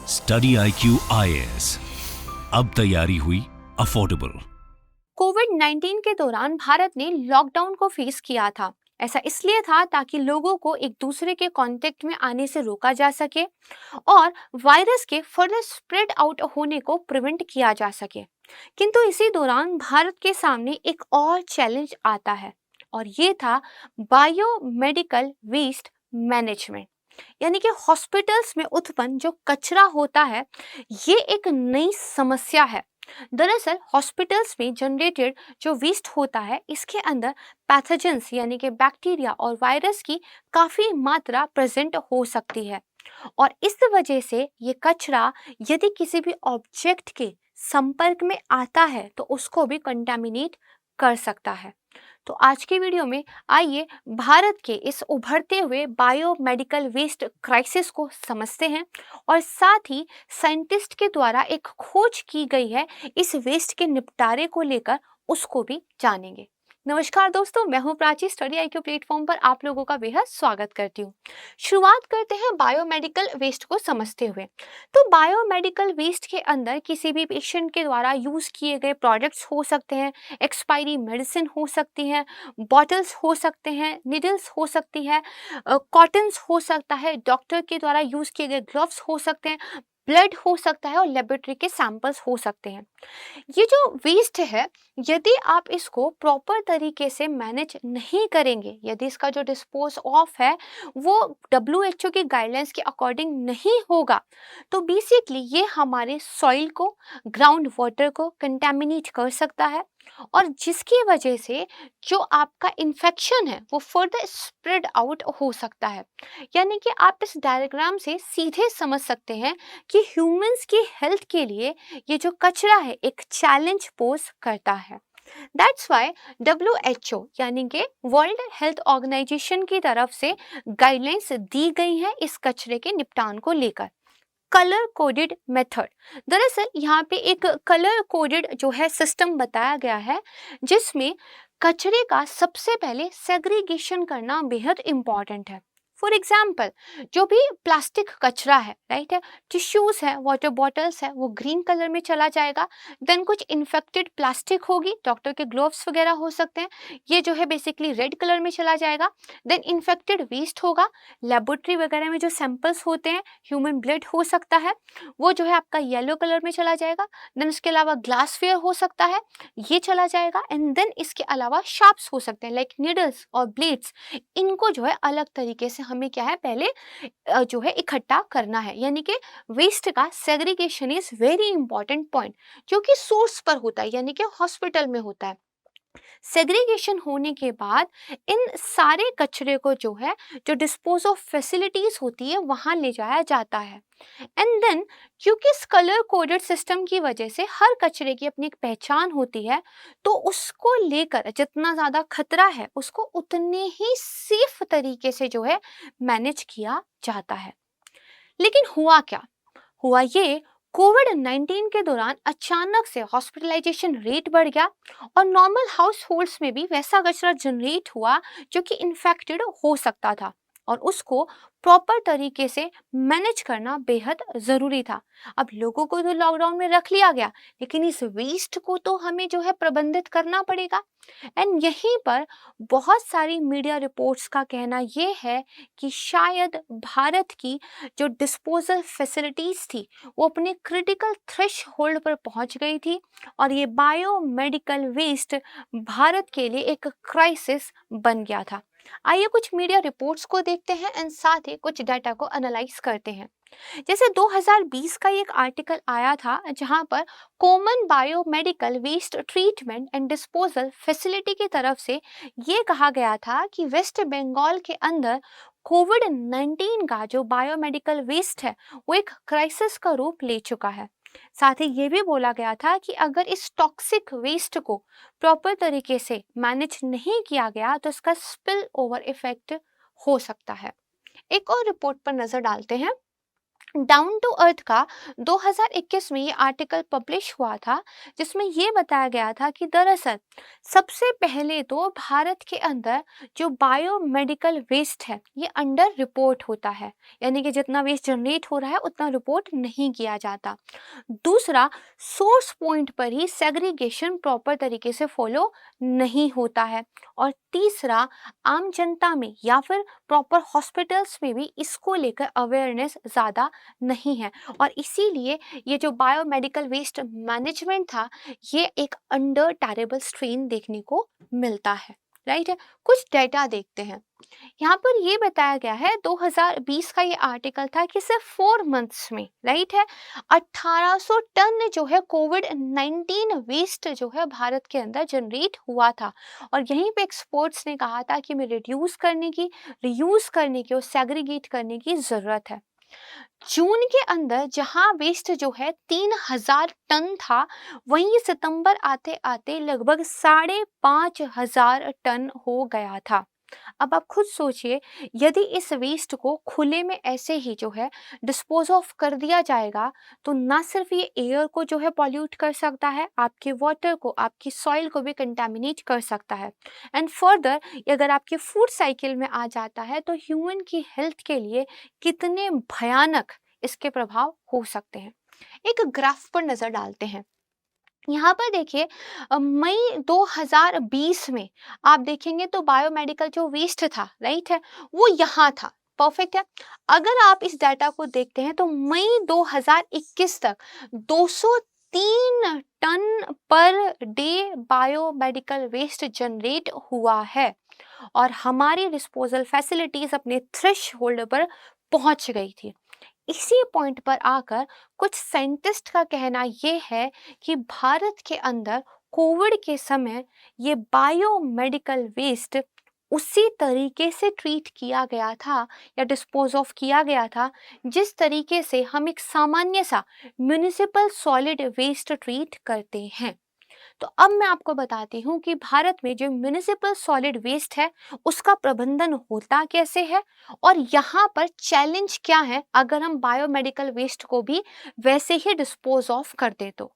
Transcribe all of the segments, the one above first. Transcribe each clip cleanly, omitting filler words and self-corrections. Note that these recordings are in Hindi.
स्टडी IQ IAS, अब तैयारी हुई अफोर्डेबल। कोविड-19 के दौरान भारत ने लॉकडाउन को फेस किया था। ऐसा इसलिए था ताकि लोगों को एक दूसरे के कांटेक्ट में आने से रोका जा सके और वायरस के फर्दर स्प्रेड आउट होने को प्रिवेंट किया जा सके। किंतु इसी दौरान भारत के सामने एक और चैलेंज आता है और ये था बायोमेडिकल वेस्ट मैनेजमेंट। यानी कि हॉस्पिटल्स में उत्पन्न जो कचरा होता है, ये एक नई समस्या है। दरअसल हॉस्पिटल्स में जनरेटेड जो वेस्ट होता है, इसके अंदर पैथोजेंस यानी कि बैक्टीरिया और वायरस की काफ़ी मात्रा प्रेजेंट हो सकती है और इस वजह से ये कचरा यदि किसी भी ऑब्जेक्ट के संपर्क में आता है तो उसको भी कंटामिनेट कर सकता है। तो आज की वीडियो में आइए भारत के इस उभरते हुए बायोमेडिकल वेस्ट क्राइसिस को समझते हैं और साथ ही साइंटिस्ट के द्वारा एक खोज की गई है इस वेस्ट के निपटारे को लेकर, उसको भी जानेंगे। नमस्कार दोस्तों, मैं हूं प्राची। स्टडी IQ प्लेटफॉर्म पर आप लोगों का बेहद स्वागत करती हूं। शुरुआत करते हैं बायोमेडिकल वेस्ट को समझते हुए। तो बायोमेडिकल वेस्ट के अंदर किसी भी पेशेंट के द्वारा यूज किए गए प्रोडक्ट्स हो सकते हैं, एक्सपायरी मेडिसिन हो सकती है, बॉटल्स हो सकते हैं, निडल्स हो सकती है, कॉटन्स हो सकता है, डॉक्टर के द्वारा यूज किए गए ग्लव्स हो सकते हैं, ब्लड हो सकता है और लेबोरेटरी के सैंपल्स हो सकते हैं। ये जो वेस्ट है, यदि आप इसको प्रॉपर तरीके से मैनेज नहीं करेंगे, यदि इसका जो डिस्पोज ऑफ है वो WHO की गाइडलाइंस के अकॉर्डिंग नहीं होगा, तो बेसिकली ये हमारे सॉइल को, ग्राउंड वाटर को कंटेमिनेट कर सकता है और जिसकी वजह से जो आपका इन्फेक्शन है वो फर्दर स्प्रेड आउट हो सकता है। यानी कि आप इस डायग्राम से सीधे समझ सकते हैं कि ह्यूमंस की हेल्थ के लिए ये जो कचरा है एक चैलेंज पोज करता है। दैट्स वाई WHO यानी कि वर्ल्ड हेल्थ ऑर्गेनाइजेशन की तरफ से गाइडलाइंस दी गई हैं इस कचरे के निपटान को लेकर। कलर कोडेड मेथड, दरअसल यहाँ पे एक कलर कोडेड जो है सिस्टम बताया गया है जिसमें कचरे का सबसे पहले सेग्रीगेशन करना बेहद इंपॉर्टेंट है। फॉर एग्जाम्पल, जो भी प्लास्टिक कचरा है, राइट है, टिश्यूज है, वाटर बॉटल्स है, वो ग्रीन कलर में चला जाएगा। देन कुछ इन्फेक्टेड प्लास्टिक होगी, डॉक्टर के ग्लोव्स वगैरह हो सकते हैं, ये जो है बेसिकली रेड कलर में चला जाएगा। देन इन्फेक्टेड वेस्ट होगा, लेबोरेटरी वगैरह में जो सैंपल्स होते हैं, ह्यूमन ब्लड हो सकता है, वो जो है आपका येलो कलर में चला जाएगा। देन उसके अलावा ग्लासवेयर हो सकता है, ये चला जाएगा। एंड देन इसके अलावा शार्प्स हो सकते हैं लाइक नीडल्स और ब्लेड्स, इनको जो है अलग तरीके से हमें क्या है पहले जो है इकट्ठा करना है। यानी कि वेस्ट का segregation is very important point, जो कि सोर्स पर होता है, यानी कि हॉस्पिटल में होता है। सेग्रीगेशन होने के बाद इन सारे कचरे को जो है, जो डिस्पोज ऑफ फैसिलिटीज होती है, वहां ले जाया जाता है। एंड देन क्योंकि इस कलर कोडेड सिस्टम की वजह से हर कचरे की अपनी एक पहचान होती है, तो उसको लेकर जितना ज़्यादा खतरा है उसको उतने ही सेफ तरीके से जो है मैनेज किया जाता है। लेकिन हुआ क्या? हुआ ये, कोविड-19 के दौरान अचानक से हॉस्पिटलाइजेशन रेट बढ़ गया और नॉर्मल हाउस होल्ड्स में भी वैसा कचरा जनरेट हुआ जो कि इन्फेक्टेड हो सकता था और उसको प्रॉपर तरीके से मैनेज करना बेहद ज़रूरी था। अब लोगों को तो लॉकडाउन में रख लिया गया, लेकिन इस वेस्ट को तो हमें जो है प्रबंधित करना पड़ेगा। एंड यहीं पर बहुत सारी मीडिया रिपोर्ट्स का कहना ये है कि शायद भारत की जो डिस्पोजल फैसिलिटीज़ थी वो अपने क्रिटिकल थ्रेशहोल्ड पर पहुंच गई थी और ये बायोमेडिकल वेस्ट भारत के लिए एक क्राइसिस बन गया था। आइए कुछ मीडिया रिपोर्ट्स को देखते हैं एंड साथ ही कुछ डाटा को एनालाइज करते हैं। जैसे 2020 का एक आर्टिकल आया था जहां पर common biomedical waste treatment and disposal facility की तरफ से ये कहा गया था कि वेस्ट बंगाल के अंदर कोविड-19 का जो बायोमेडिकल वेस्ट है वो एक क्राइसिस का रूप ले चुका है। साथ ही ये भी बोला गया था कि अगर इस टॉक्सिक वेस्ट को प्रॉपर तरीके से मैनेज नहीं किया गया तो इसका स्पिल ओवर इफेक्ट हो सकता है। एक और रिपोर्ट पर नजर डालते हैं। डाउन टू अर्थ का 2021 में ये आर्टिकल पब्लिश हुआ था, जिसमें ये बताया गया था कि दरअसल सबसे पहले तो भारत के अंदर जो बायोमेडिकल वेस्ट है ये अंडर रिपोर्ट होता है, यानी कि जितना वेस्ट जनरेट हो रहा है उतना रिपोर्ट नहीं किया जाता। दूसरा, सोर्स पॉइंट पर ही सेग्रीगेशन प्रॉपर तरीके से फॉलो नहीं होता है। और तीसरा, आम जनता में या फिर प्रॉपर हॉस्पिटल्स में भी इसको लेकर अवेयरनेस ज़्यादा नहीं है, और इसीलिए ये जो बायोमेडिकल वेस्ट मैनेजमेंट था ये एक अंडर टेरेबल स्ट्रेन देखने को मिलता है। राइट है। कुछ डेटा देखते हैं। यहाँ पर ये बताया गया है 2020 का ये आर्टिकल था कि सिर्फ 4 मंथ्स में, राइट है, 1800 टन जो है कोविड-19 वेस्ट जो है भारत के अंदर जनरेट हुआ था। और यहीं पे एक्सपर्ट्स ने कहा था कि हमें रिड्यूस करने की, रीयूज करने की और सेग्रीगेट करने की ज़रूरत है। जून के अंदर जहां वेस्ट जो है 3000 टन था, वहीं सितंबर आते आते लगभग 5500 टन हो गया था। अब आप खुद सोचिए, यदि इस वेस्ट को खुले में ऐसे ही जो है डिस्पोज ऑफ कर दिया जाएगा तो ना सिर्फ ये एयर को जो है पॉल्यूट कर सकता है, आपके वाटर को, आपकी सॉइल को भी कंटामिनेट कर सकता है। एंड फर्दर अगर आपके फूड साइकिल में आ जाता है तो ह्यूमन की हेल्थ के लिए कितने भयानक इसके प्रभाव हो सकते हैं। एक ग्राफ पर नजर डालते हैं। यहाँ पर देखिए, मई 2020 में आप देखेंगे तो बायोमेडिकल जो वेस्ट था, राइट है, वो यहाँ था। परफेक्ट है। अगर आप इस डाटा को देखते हैं तो मई 2021 तक 203 ton per day biomedical waste generate हुआ है, और हमारी डिस्पोजल फैसिलिटीज अपने थ्रेश होल्ड पर पहुंच गई थी। इसी पॉइंट पर आकर कुछ साइंटिस्ट का कहना यह है कि भारत के अंदर कोविड के समय ये बायोमेडिकल वेस्ट उसी तरीके से ट्रीट किया गया था या डिस्पोज ऑफ किया गया था जिस तरीके से हम एक सामान्य सा म्युनिसिपल सॉलिड वेस्ट ट्रीट करते हैं। तो अब मैं आपको बताती हूँ कि भारत में जो म्युनिसिपल सॉलिड वेस्ट है उसका प्रबंधन होता कैसे है, और यहाँ पर चैलेंज क्या है अगर हम बायोमेडिकल वेस्ट को भी वैसे ही डिस्पोज ऑफ कर दे तो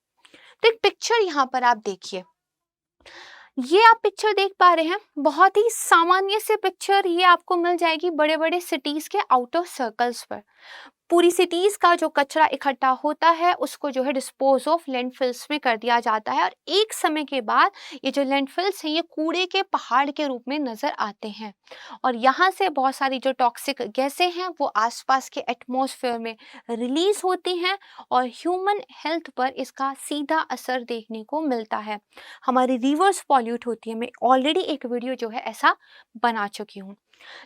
एक पिक्चर यहाँ पर आप देखिए। ये आप पिक्चर देख पा रहे हैं, बहुत ही सामान्य से पिक्चर ये आपको मिल जाएगी बड़े बड़े सिटीज के आउटर सर्कल्स पर। पूरी सिटीज का जो कचरा इकट्ठा होता है उसको जो है डिस्पोज ऑफ लैंडफिल्स में कर दिया जाता है, और एक समय के बाद ये जो लैंडफिल्स हैं ये कूड़े के पहाड़ के रूप में नजर आते हैं, और यहाँ से बहुत सारी जो टॉक्सिक गैसें हैं वो आसपास के एटमॉस्फेयर में रिलीज होती हैं, और ह्यूमन हेल्थ पर इसका सीधा असर देखने को मिलता है। हमारी रिवर्स पॉल्यूट होती है। मैं ऑलरेडी एक वीडियो जो है ऐसा बना चुकी हूँ।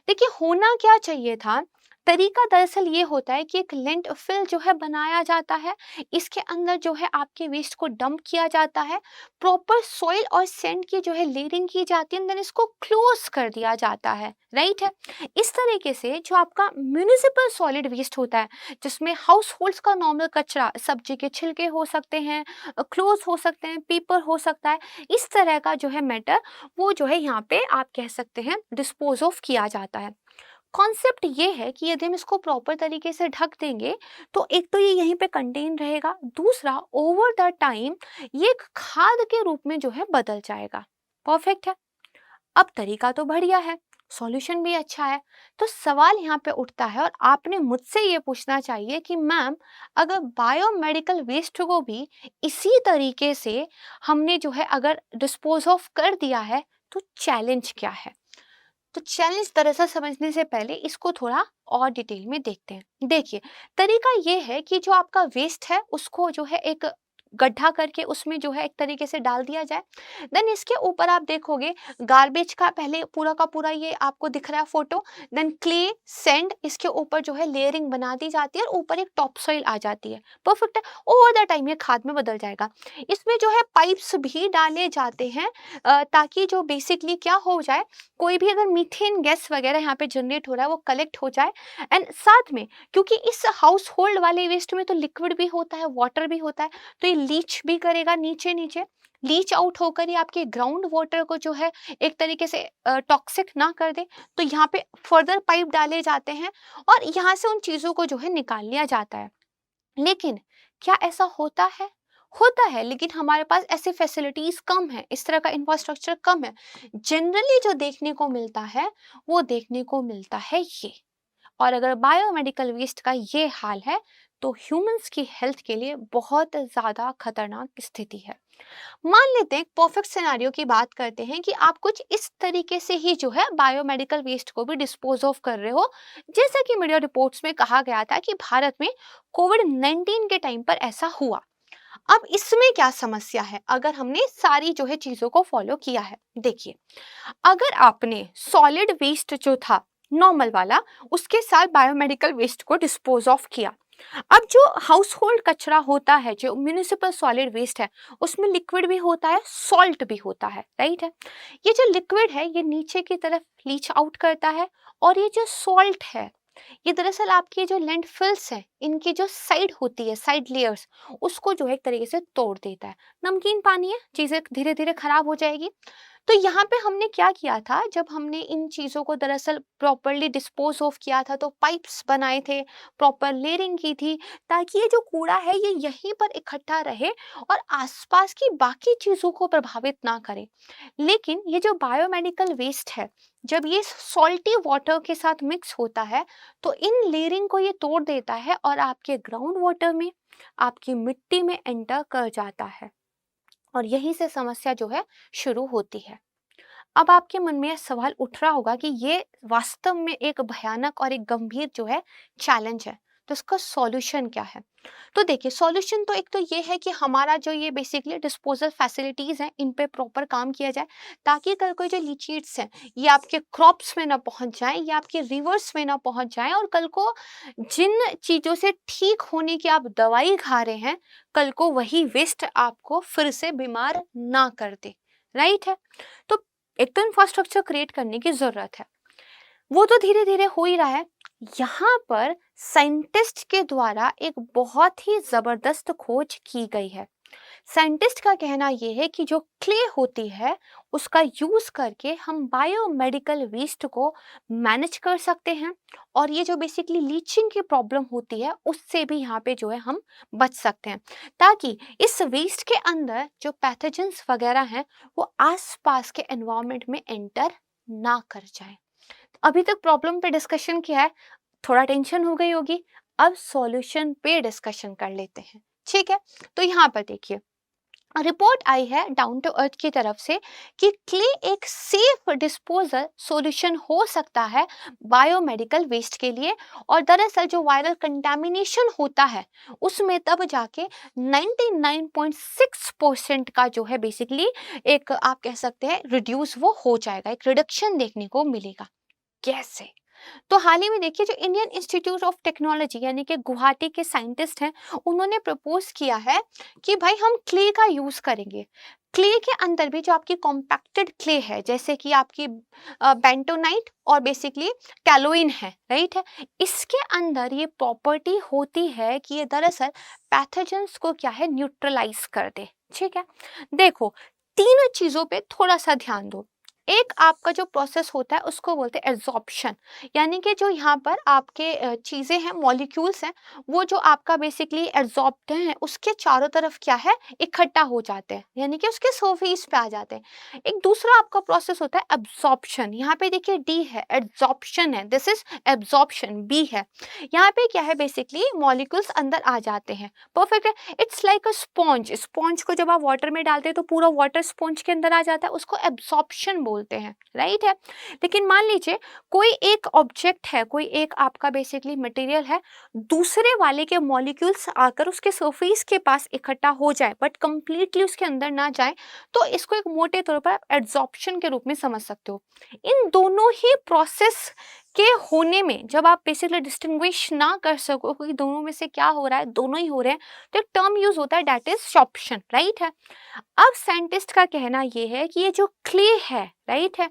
देखिए, होना क्या चाहिए था, तरीका दरअसल ये होता है कि एक लैंडफिल जो है बनाया जाता है, इसके अंदर जो है आपके वेस्ट को डंप किया जाता है, प्रॉपर सॉइल और सैंड की जो है लेयरिंग की जाती है, देन इसको क्लोज कर दिया जाता है, राइट है। इस तरीके से जो आपका म्युनिसिपल सॉलिड वेस्ट होता है, जिसमें हाउस होल्ड्स का नॉर्मल कचरा, सब्जी के छिलके हो सकते हैं, क्लोथ हो सकते हैं, पेपर हो सकता है, इस तरह का जो है मैटर वो जो है यहाँ पे आप कह सकते हैं डिस्पोज ऑफ किया जाता है। कॉन्सेप्ट ये है कि यदि हम इसको प्रॉपर तरीके से ढक देंगे तो एक तो ये यहीं पे कंटेन रहेगा, दूसरा ओवर द टाइम ये एक खाद के रूप में जो है बदल जाएगा। परफेक्ट है। अब तरीका तो बढ़िया है, सॉल्यूशन भी अच्छा है, तो सवाल यहाँ पे उठता है और आपने मुझसे ये पूछना चाहिए कि मैम, अगर बायोमेडिकल वेस्ट को भी इसी तरीके से हमने जो है अगर डिस्पोज ऑफ कर दिया है तो चैलेंज क्या है। तो चैलेंज दरअसल समझने से पहले इसको थोड़ा और डिटेल में देखते हैं। देखिए, तरीका ये है कि जो आपका वेस्ट है उसको जो है एक गड्ढा करके उसमें जो है एक तरीके से डाल दिया जाए। देन इसके ऊपर आप देखोगे गार्बेज का पहले पूरा का पूरा ये आपको दिख रहा है फोटो, देन क्ले सैंड इसके ऊपर जो है लेयरिंग बना दी जाती है और ऊपर एक टॉप सॉइल आ जाती है। परफेक्ट है। ओवर द टाइम ये खाद में बदल जाएगा। इसमें जो है पाइप्स भी डाले जाते हैं ताकि जो बेसिकली क्या हो जाए, कोई भी अगर मीथेन गैस वगैरह यहाँ पे जनरेट हो रहा है वो कलेक्ट हो जाए। एंड साथ में क्योंकि इस हाउस होल्ड वाले वेस्ट में तो लिक्विड भी होता है, वाटर भी होता है, तो ये लीच भी करेगा नीचे नीचे। लीच आउट होकर ये आपके ग्राउंड वाटर को जो है एक तरीके से टॉक्सिक ना कर दे, तो यहाँ पे फर्दर पाइप डाले जाते हैं और यहाँ से उन चीज़ों को जो है निकाल लिया जाता है। लेकिन क्या ऐसा होता है? होता है, लेकिन हमारे पास ऐसी फैसिलिटीज कम है, इस तरह का इंफ्रास्ट्रक्चर कम है। जनरली जो देखने को मिलता है वो देखने को मिलता है ये। और अगर बायोमेडिकल वेस्ट का ये हाल है तो ह्यूमंस की हेल्थ के लिए बहुत ज़्यादा खतरनाक स्थिति है। मान लेते हैं एक परफेक्ट सिनेरियो की बात करते हैं कि आप कुछ इस तरीके से ही जो है बायोमेडिकल वेस्ट को भी डिस्पोज ऑफ कर रहे हो, जैसा कि मीडिया रिपोर्ट्स में कहा गया था कि भारत में कोविड-19 के टाइम पर ऐसा हुआ। अब इसमें क्या समस्या है अगर हमने सारी जो है चीजों को फॉलो किया है? देखिए, अगर आपने सॉलिड वेस्ट जो था नॉर्मल वाला, उसके साथ बायोमेडिकल वेस्ट को डिस्पोज ऑफ किया। अब जो हाउस होल्ड कचरा होता है, जो म्यूनिसिपल सॉलिड वेस्ट है, उसमें लिक्विड भी होता है, सॉल्ट भी होता है, राइट है। ये जो लिक्विड है ये नीचे की तरफ लीच आउट करता है और ये जो सॉल्ट है ये दरअसल आपके जो लैंडफिल्स हैं इनकी जो साइड होती है, साइड लेयर्स, उसको जो है एक तरीके से तोड़ देता है। नमकीन पानी है, चीज़ें धीरे धीरे खराब हो जाएगी। तो यहाँ पे हमने क्या किया था, जब हमने इन चीज़ों को दरअसल प्रॉपरली डिस्पोज ऑफ किया था तो पाइप्स बनाए थे, प्रॉपर लेयरिंग की थी, ताकि ये जो कूड़ा है ये यहीं पर इकट्ठा रहे और आसपास की बाकी चीज़ों को प्रभावित ना करे। लेकिन ये जो बायोमेडिकल वेस्ट है, जब ये सॉल्टी वाटर के साथ मिक्स होता है तो इन लेयरिंग को ये तोड़ देता है और आपके ग्राउंड वाटर में, आपकी मिट्टी में एंटर कर जाता है और यहीं से समस्या जो है शुरू होती है। अब आपके मन में यह सवाल उठ रहा होगा कि ये वास्तव में एक भयानक और एक गंभीर जो है चैलेंज है, तो इसका सॉल्यूशन क्या है? तो देखिए, सॉल्यूशन तो एक तो ये है कि हमारा जो ये बेसिकली डिस्पोजल फैसिलिटीज हैं इन पे प्रॉपर काम किया जाए, ताकि कल कोई जो लीचिड्स हैं ये आपके क्रॉप्स में ना पहुंच जाएं या आपके रिवर्स में ना पहुंच जाएं, और कल को जिन चीज़ों से ठीक होने की आप दवाई खा रहे हैं, कल को वही वेस्ट आपको फिर से बीमार ना कर दे, राइट है। तो एक तो इंफ्रास्ट्रक्चर क्रिएट करने की जरूरत है, वो तो धीरे धीरे हो ही रहा है। यहाँ पर साइंटिस्ट के द्वारा एक बहुत ही जबरदस्त खोज की गई है। साइंटिस्ट का कहना यह है कि जो क्ले होती है उसका यूज करके हम बायोमेडिकल वेस्ट को मैनेज कर सकते हैं, और ये जो बेसिकली लीचिंग की प्रॉब्लम होती है उससे भी यहाँ पे जो है हम बच सकते हैं, ताकि इस वेस्ट के अंदर जो पैथोजेंस वगैरह हैं वो आसपास के एनवायरनमेंट में एंटर ना कर जाए। अभी तक प्रॉब्लम पे डिस्कशन किया है, थोड़ा टेंशन हो गई होगी, अब सॉल्यूशन पे डिस्कशन कर लेते हैं, ठीक है। तो यहाँ पर देखिए, रिपोर्ट आई है डाउन टू अर्थ की तरफ से कि क्ले एक सेफ डिस्पोजल सॉल्यूशन हो सकता है बायोमेडिकल वेस्ट के लिए, और दरअसल जो वायरल कंटामिनेशन होता है उसमें तब जाके 99.6% का जो है बेसिकली एक आप कह सकते हैं रिड्यूस वो हो जाएगा, एक रिडक्शन देखने को मिलेगा। कैसे? तो हाल ही में देखिए, जो इंडियन इंस्टीट्यूट ऑफ टेक्नोलॉजी यानी कि गुवाहाटी के साइंटिस्ट हैं, उन्होंने प्रपोज किया है कि भाई हम क्ले का यूज करेंगे। क्ले के अंदर भी जो आपकी कॉम्पैक्टेड क्ले है, जैसे कि आपकी बेंटोनाइट और बेसिकली टैलोइन है, राइट है, इसके अंदर ये प्रॉपर्टी होती है कि ये दरअसल पैथोजेंस को क्या है, न्यूट्रलाइज कर दे, ठीक है। देखो, तीन चीजों पे थोड़ा सा ध्यान दो। एक आपका जो प्रोसेस होता है उसको बोलते हैं एब्जॉर्प्शन, यानी कि जो यहाँ पर आपके चीज़ें हैं, मॉलिक्यूल्स हैं, वो जो आपका बेसिकली एब्जॉर्ब्ड हैं उसके चारों तरफ क्या है, इकट्ठा हो जाते हैं, यानी कि उसके सरफेस पे आ जाते हैं। एक दूसरा आपका प्रोसेस होता है एब्जॉर्प्शन, यहाँ पे देखिए डी है, एब्जॉर्प्शन है, दिस इज एब्जॉर्प्शन, बी है। यहाँ पे क्या है, बेसिकली मॉलिक्यूल्स अंदर आ जाते हैं, परफेक्ट है। It's like a sponge, sponge को जब आप वाटर में डालते हैं तो पूरा वाटर स्पॉन्ज के अंदर आ जाता है, उसको एब्जॉर्प्शन बोलते हैं, राइट है। लेकिन मान लीजिए कोई एक ऑब्जेक्ट है, कोई एक आपका बेसिकली मटेरियल है, दूसरे वाले के मॉलिक्यूल्स आकर उसके सरफेस के पास इकट्ठा हो जाए बट कंप्लीटली उसके अंदर ना जाए, तो इसको एक मोटे तौर पर आप एब्जॉर्प्शन के रूप में समझ सकते हो। इन दोनों ही प्रोसेस के होने में जब आप बेसिकली डिस्टिंग्विश ना कर सको कि दोनों में से क्या हो रहा है, दोनों ही हो रहे हैं, तो एक टर्म यूज होता है दैट इज शॉप्शन, राइट है। अब साइंटिस्ट का कहना ये है कि ये जो क्ले है, राइट है,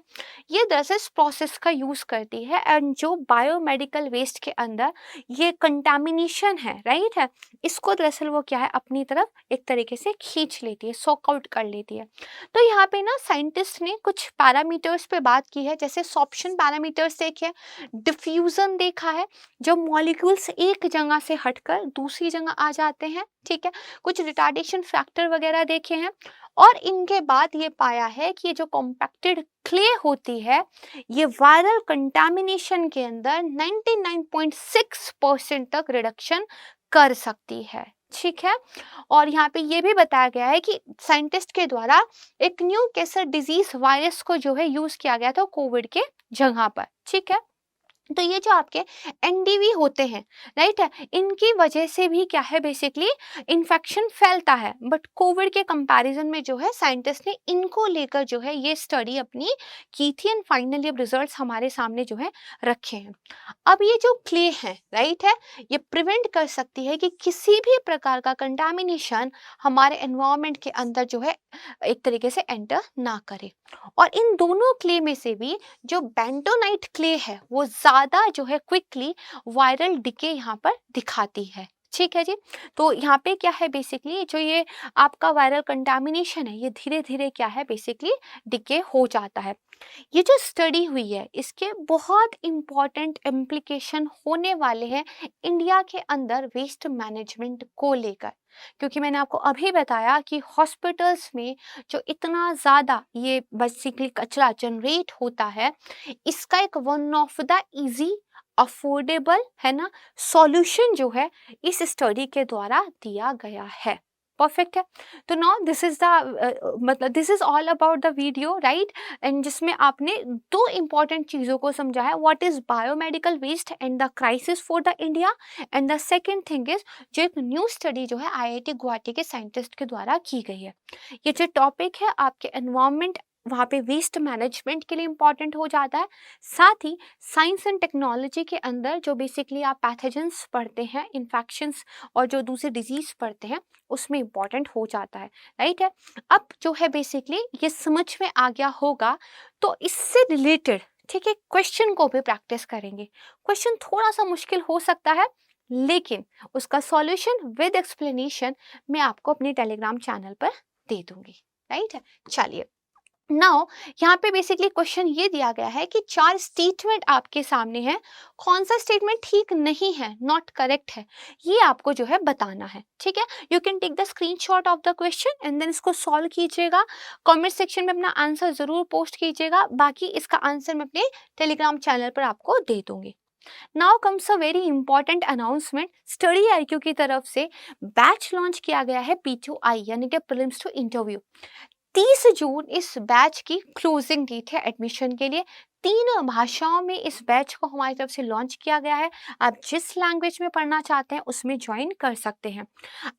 ये दरअसल इस प्रोसेस का यूज करती है एंड जो बायोमेडिकल वेस्ट के अंदर ये कंटामिनेशन है, राइट है, इसको दरअसल वो क्या है अपनी तरफ एक तरीके से खींच लेती है, सॉक आउट कर लेती है। तो यहाँ पे ना साइंटिस्ट ने कुछ पैरामीटर्स पे बात की है, जैसे सॉर्प्शन पैरामीटर्स देखे, डिफ्यूजन देखा है, जब मॉलिक्यूल्स एक जगह से हटकर दूसरी जगह आ जाते हैं, ठीक है, कुछ रिटार्डेशन फैक्टर वगैरह देखे हैं, और इनके बाद ये पाया है कि ये जो कॉम्पैक्टेड क्ले होती है ये वायरल कंटामिनेशन के अंदर 99.6% तक रिडक्शन कर सकती है, ठीक है। और यहाँ पे ये भी बताया गया है कि साइंटिस्ट के द्वारा एक न्यू कैसर डिजीज वायरस को जो है यूज किया गया था कोविड के जगह पर, ठीक है। तो ये जो आपके एनडीवी होते हैं, राइट है, इनकी वजह से भी क्या है बेसिकली इन्फेक्शन फैलता है, बट कोविड के कंपैरिजन में जो है साइंटिस्ट ने इनको लेकर जो है ये स्टडी अपनी की थी एंड फाइनली अब रिजल्ट्स हमारे सामने जो है रखे हैं। अब ये जो क्ले है, राइट है, ये प्रिवेंट कर सकती है कि किसी भी प्रकार का कंटामिनेशन हमारे एनवायरनमेंट के अंदर जो है एक तरीके से एंटर ना करे। और इन दोनों क्ले में से भी जो बेंटोनाइट क्ले है वो ज्यादा जो है क्विकली वायरल डिके यहाँ पर दिखाती है, ठीक है जी। तो यहाँ पे क्या है बेसिकली जो ये आपका वायरल कंटामिनेशन है ये धीरे धीरे क्या है बेसिकली डिके हो जाता है। ये जो स्टडी हुई है इसके बहुत इंपॉर्टेंट इम्प्लीकेशन होने वाले हैं इंडिया के अंदर वेस्ट मैनेजमेंट को लेकर, क्योंकि मैंने आपको अभी बताया कि हॉस्पिटल्स में जो इतना ज़्यादा ये बेसिकली कचरा जनरेट होता है, इसका एक one of the easy affordable है ना सॉल्यूशन जो है इस स्टडी के द्वारा दिया गया है। परफेक्ट है। तो नाउ दिस इज द मतलब this is all about the video, right, and जिसमें आपने दो इंपॉर्टेंट चीज़ों को समझा है, what is biomedical waste and the crisis for the India, and the second thing is जो एक न्यू स्टडी जो है आईआईटी गुवाहाटी के साइंटिस्ट के द्वारा की गई है। ये जो टॉपिक है आपके एनवायरमेंट वहाँ पे वेस्ट मैनेजमेंट के लिए इम्पॉर्टेंट हो जाता है, साथ ही साइंस एंड टेक्नोलॉजी के अंदर जो बेसिकली आप पैथोजेंस पढ़ते हैं, इन्फेक्शंस और जो दूसरे डिजीज पढ़ते हैं उसमें इम्पॉर्टेंट हो जाता है, राइट है। अब जो है बेसिकली ये समझ में आ गया होगा, तो इससे रिलेटेड ठीक है क्वेश्चन को भी प्रैक्टिस करेंगे। क्वेश्चन थोड़ा सा मुश्किल हो सकता है लेकिन उसका सॉल्यूशन विद एक्सप्लेनेशन मैं आपको अपने टेलीग्राम चैनल पर दे दूंगी, राइट है। चलिए नाउ यहाँ पे बेसिकली क्वेश्चन ये दिया गया है कि चार स्टेटमेंट आपके सामने है, कौन सा स्टेटमेंट ठीक नहीं है, नॉट करेक्ट है, ये आपको जो है बताना है, ठीक है। You can take the screenshot of the question and then इसको सॉल्व कीजिएगा, कमेंट सेक्शन में अपना आंसर जरूर पोस्ट कीजिएगा, बाकी इसका आंसर मैं अपने टेलीग्राम चैनल पर आपको दे दूंगी। Now comes a very important announcement, study IQ की तरफ से बैच लॉन्च किया गया है P2I यानी कि प्रीलिम्स टू इंटरव्यू। 30 जून इस बैच की क्लोजिंग डेट है एडमिशन के लिए। 3 भाषाओं में इस बैच को हमारी तरफ से लॉन्च किया गया है। आप जिस लैंग्वेज में पढ़ना चाहते हैं उसमें ज्वाइन कर सकते हैं।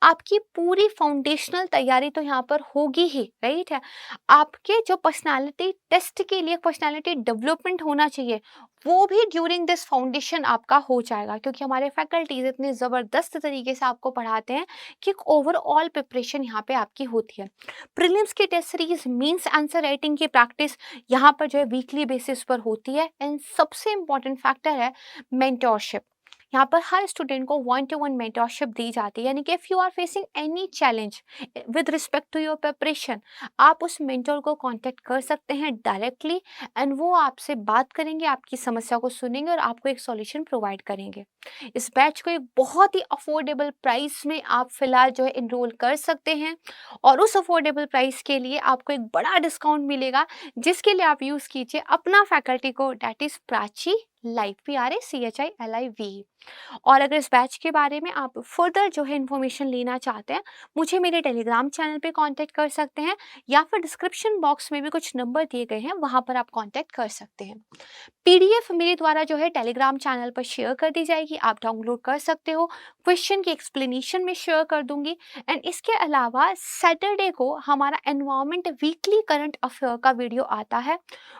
आपकी पूरी फाउंडेशनल तैयारी तो यहाँ पर होगी ही, राइट है। आपके जो पर्सनालिटी टेस्ट के लिए पर्सनालिटी डेवलपमेंट होना चाहिए वो भी ड्यूरिंग दिस फाउंडेशन आपका हो जाएगा, क्योंकि हमारे फैकल्टीज इतने ज़बरदस्त तरीके से आपको पढ़ाते हैं कि ओवरऑल प्रिपरेशन यहाँ पे आपकी होती है। प्रीलिम्स की test series, means answer writing की प्रैक्टिस यहाँ पर जो है वीकली बेसिस पर होती है, एंड सबसे इम्पॉर्टेंट फैक्टर है मेंटोरशिप। यहाँ पर हर स्टूडेंट को 1-to-1 मेंटोरशिप दी जाती है, यानी कि if you are facing any challenge with respect to your preparation, आप उस मेंटोर को कांटेक्ट कर सकते हैं डायरेक्टली एंड वो आपसे बात करेंगे, आपकी समस्या को सुनेंगे और आपको एक सॉल्यूशन प्रोवाइड करेंगे। इस बैच को एक बहुत ही अफोर्डेबल प्राइस में आप फिलहाल जो है इनरोल कर सकते हैं, और उस अफोर्डेबल प्राइस के लिए आपको एक बड़ा डिस्काउंट मिलेगा, जिसके लिए आप यूज़ कीजिए अपना फैकल्टी को, that is Prachi live, PRACHILIV। और अगर इस बैच के बारे में आप फर्दर जो है इन्फॉर्मेशन लेना चाहते हैं, मुझे मेरे टेलीग्राम चैनल पे कांटेक्ट कर सकते हैं, या फिर डिस्क्रिप्शन बॉक्स में भी कुछ नंबर दिए गए हैं, वहाँ पर आप कांटेक्ट कर सकते हैं। पीडीएफ मेरे द्वारा जो है टेलीग्राम चैनल पर शेयर कर दी जाएगी, आप डाउनलोड कर सकते हो, क्वेश्चन की एक्सप्लेनेशन में शेयर कर दूंगी। एंड इसके अलावा सैटरडे को हमारा एनवायरमेंट वीकली करंट अफेयर का वीडियो आता है,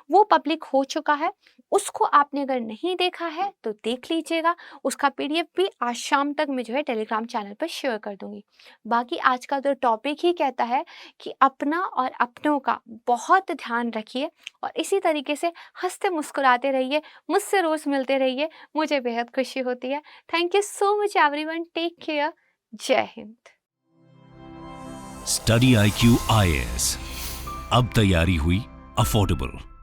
वो पब्लिक हो चुका है। उसको आपने अगर नहीं देखा है तो देख लीजिएगा, उसका पीडीएफ भी आज शाम तक मैं जो है टेलीग्राम चैनल पर शेयर कर दूंगी। बाकी आज का तो टॉपिक ही कहता है कि अपना और अपनों का बहुत ध्यान रखिए, और इसी तरीके से हंसते मुस्कुराते रहिए, मुझसे रोज मिलते रहिए, मुझे बेहद खुशी होती है। Thank you so much everyone, take care, जय हिंद। स्टडी IQ IAS, अब तैयारी हुई अफोर्डेबल।